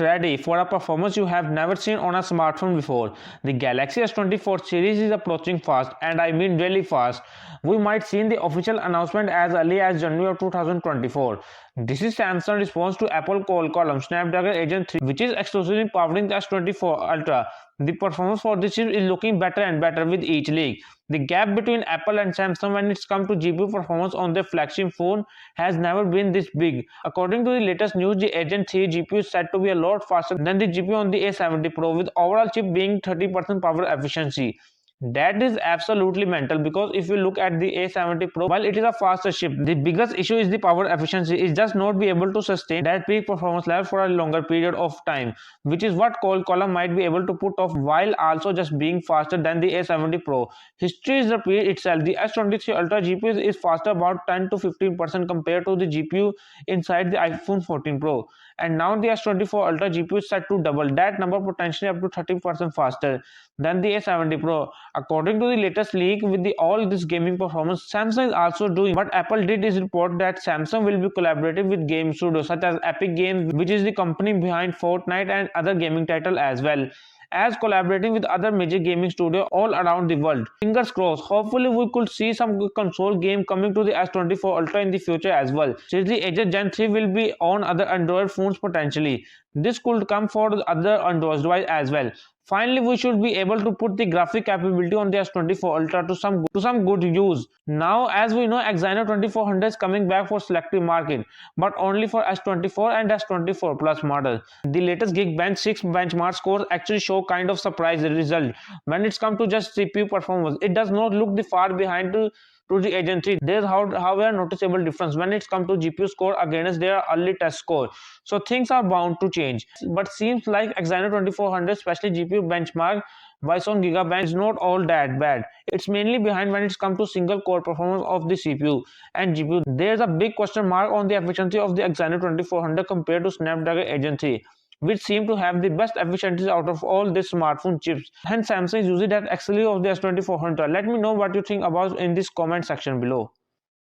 ready for a performance you have never seen on a smartphone before. The Galaxy S24 series is approaching fast, and I mean really fast. We might see the official announcement as early as January of 2024. This is Samsung's response to Apple column Snapdragon Agent 3, which is exclusively powering the S24 Ultra. The performance for this chip is looking better and better with each leak. The gap between Apple and Samsung when it's come to GPU performance on their flagship phone has never been this big. According to the latest news, the Agent 3 GPU is said to be a lot faster than the GPU on the A70 Pro, with overall chip being 30% power efficiency. That is absolutely mental, because if you look at the A70 Pro, while it is a faster chip, the biggest issue is the power efficiency. It just not be able to sustain that peak performance level for a longer period of time, which is what column might be able to put off, while also just being faster than the A70 Pro. History is repeat itself. The S23 Ultra GPU is faster about 10 to 15% compared to the GPU inside the iPhone 14 Pro, and now the S24 Ultra GPU is set to double that number, potentially up to 30% faster than the A70 Pro. According to the latest leak, with all this gaming performance, Samsung is also doing what Apple did, is report that Samsung will be collaborating with game studios such as Epic Games, which is the company behind Fortnite and other gaming titles, as collaborating with other major gaming studios all around the world. Fingers crossed, hopefully we could see some good console game coming to the S24 Ultra in the future as well, since the Agent Gen 3 will be on other Android phones potentially. This could come for the other Android device as well. Finally, we should be able to put the graphic capability on the S24 Ultra to some good use. Now, as we know, Exynos 2400 is coming back for selective market, but only for S24 and S24 Plus model. The latest Geekbench 6 benchmark scores actually show kind of surprise result when it's come to just CPU performance. It does not look the far behind to the Agent 3. There is however a noticeable difference when it's come to GPU score against their early test score. So things are bound to change. But seems like Exynos 2400, especially GPU benchmark based on Gigabench, is not all that bad. It's mainly behind when it's come to single core performance of the CPU and GPU. There's a big question mark on the efficiency of the Exynos 2400 compared to Snapdragon Agent 3, which seem to have the best efficiencies out of all these smartphone chips. Hence, Samsung is using that exclusively of the S2400. Let me know what you think about in this comment section below.